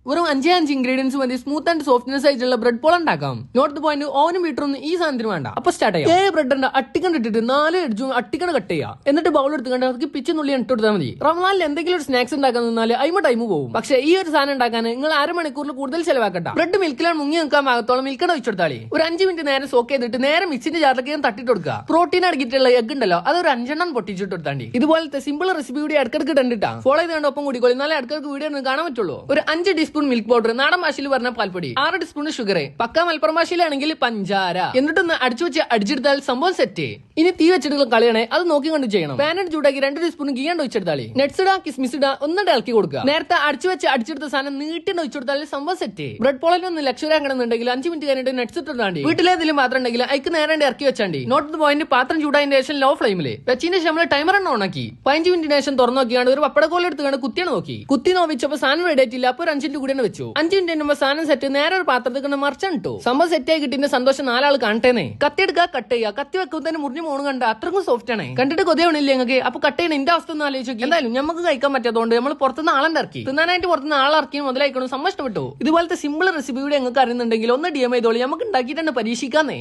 വെറും 5 ഇൻഗ്രീഡിയൻസ് മതി smooth and softness ആയിട്ടുള്ള ബ്രെഡ് പോൾ ഉണ്ടാക്കാം. നോട്ട് പോയിന്റ് ഓവനും മീറ്ററൊന്നും ഈ സാധനത്തിന് വേണ്ട. അപ്പൊ സ്റ്റാർട്ട് ചെയ്യാം. 7 ബ്രെഡിന്റെ അട്ടിക്കണ്ട് ഇട്ടിട്ട് 4 എഡ്ജും അട്ടിക്കണ്ട് കട്ട് ചെയ്യാം. എന്നിട്ട് ബൗൾ എടുത്തുകൊണ്ട് അവർക്ക് പിച്ചുന്നുള്ളി ഇട്ട് കൊടുത്താൽ മതി. റമദാനിൽ എന്തെങ്കിലും ഒരു സ്നാക്സ് ഉണ്ടാക്കാൻ നിന്നാൽ അതിമ ടൈം പോകും. പക്ഷേ ഈ ഒരു സാധനം ഉണ്ടാക്കാൻ നിങ്ങൾ അരമണിക്കൂറിൽ കൂടുതൽ ചെലവാക്കണ്ട. ബ്രെഡ് മിൽക്കിലാണ് മുങ്ങി നിൽക്കാൻ ഭാഗത്തോളം മിൽക്കട വെച്ചെടുത്താളി. ഒരു 5 മിനിറ്റ് നേരെ സോക്ക് ചെയ്തിട്ട് നേരെ മിക്സിന്റെ ജാറിലേക്ക് ഞാൻ തട്ടിട്ട് കൊടുക്കുക. പ്രോട്ടീൻ അടങ്ങിയിട്ടുള്ള എഗ് ഉണ്ടല്ലോ അതൊരു 5 പൊട്ടിച്ചിട്ട് കൊടുത്താണ്ടി. ഇതുപോലത്തെ സിമ്പിൾ റെസിപ്പി കൂടി ഇടക്കിടക്ക് കണ്ടിട്ടാ ഫോളോ ചെയ്തുകൊണ്ട് ഒപ്പം കൂടി എന്നാലേ ഇടക്കിടക്ക് വീഡിയോ കാണാൻ പറ്റുള്ളൂ. ഒരു 5 ടീസ്പൂൺ മിൽക്ക് പൗഡർ, നാടൻ ഭാഷയിൽ പറഞ്ഞ പാൽപ്പൊടി, 6 ടീസ്പൂൺ ഷുഗർ, പക്ക മലപ്പുറം ഭാഷയിലാണെങ്കിൽ പഞ്ചാര, എന്നിട്ടൊന്ന് അടിച്ചു വെച്ച് അടിച്ചെടുത്താൽ സംഭവം സെറ്റ്. ഇനി തീ വെച്ചിട്ടുള്ള കളിയാണെ അത് നോക്കി കൊണ്ട് ചെയ്യണം. പാനറ്റ് ചൂടാക്കി 2 ടീസ്പൂൺ ഗീ കൊണ്ട് ഒഴിച്ചെടുത്താളി. നെറ്റ്സ് ഇടാ, കിസ്മിസ് ഇടാ, ഒന്നിട്ട് ഇളക്കി കൊടുക്കുക. നേരത്തെ അടിച്ചു വെച്ച് അടിച്ചെടുത്ത സാധനം നീട്ടിട്ട് ഒഴിച്ചെടുത്താൽ സംഭവം സെറ്റ്. ബ്രെഡ് പോളിനൊന്ന് ലക്ഷറാക്കണമെന്നുണ്ടെങ്കിൽ 5 മിനിറ്റ് കഴിഞ്ഞിട്ട് നെറ്റ്സ് ഇട്ടാണ്ടി. വീട്ടിലേതിലും പാത്രം ഉണ്ടെങ്കിൽ അതിക്ക് നേരെ ഇറക്കി വെച്ചാണ്ടി. നോട്ട് പോയിന്റ് പാത്രം ചൂടായതിന്റെ ശേഷം ലോ ഫ്ലെയിമില് വെച്ചതിന് ശേഷം ടൈമർ എണ്ണ ഓണാക്കി 15 മിനിറ്റിന് ശേഷം തുറന്നു നോക്കിയാണ് ഒരു പപ്പടക്കോല എടുത്തുകൊണ്ട് കുത്തിയാണ് നോക്കി. കുത്തി നോവിച്ചപ്പോ സാധനം റെഡി ആയിട്ടില്ല. അപ്പൊ ഒരു 5 മിനിറ്റ് കൂടി വെച്ചു. 5 മിനിറ്റ് മുമ്പ് സാധനം സെറ്റ് നേരെ ഒരു പാത്രത്തിൽ മറിച്ചിട്ടു. സംഭവം സെറ്റ് ആയി കിട്ടിന്റെ സന്തോഷം 4 ആൾ കാണട്ടേനെ. കത്തി എടുക്കുക, കട്ട് ചെയ്യുക. കത്തി വെക്കുമ്പോൾ മുറിഞ്ഞു മോണ് കണ്ട അത്രക്കും സോഫ്റ്റ് ആണ്. കണ്ടിട്ട് കൊതിയാവണില്ലേ നിങ്ങൾക്ക്? അപ്പൊ കട്ട് ചെയ്യണ എന്റെ അവസ്ഥ ഒന്ന് ആലോചിച്ചു. എന്തായാലും നമുക്ക് കഴിക്കാൻ പറ്റാത്തതുകൊണ്ട് നമ്മൾ പുറത്തുനിന്ന് ആളെ ഇറക്കി. തിന്നാനായിട്ട് പുറത്തുനിന്ന് ആളിറക്കി മുതലായിക്കണം. സംഭവം ഇഷ്ടപ്പെട്ടു. ഇതുപോലത്തെ സിമ്പിൾ റെസിപ്പി കൂടി നിങ്ങൾക്ക് അറിയുന്നുണ്ടെങ്കിൽ ഒന്ന് DM ചെയ്തോളി. നമുക്ക് ഉണ്ടാക്കിയിട്ടുണ്ട് പരീക്ഷിക്കാന്നേ.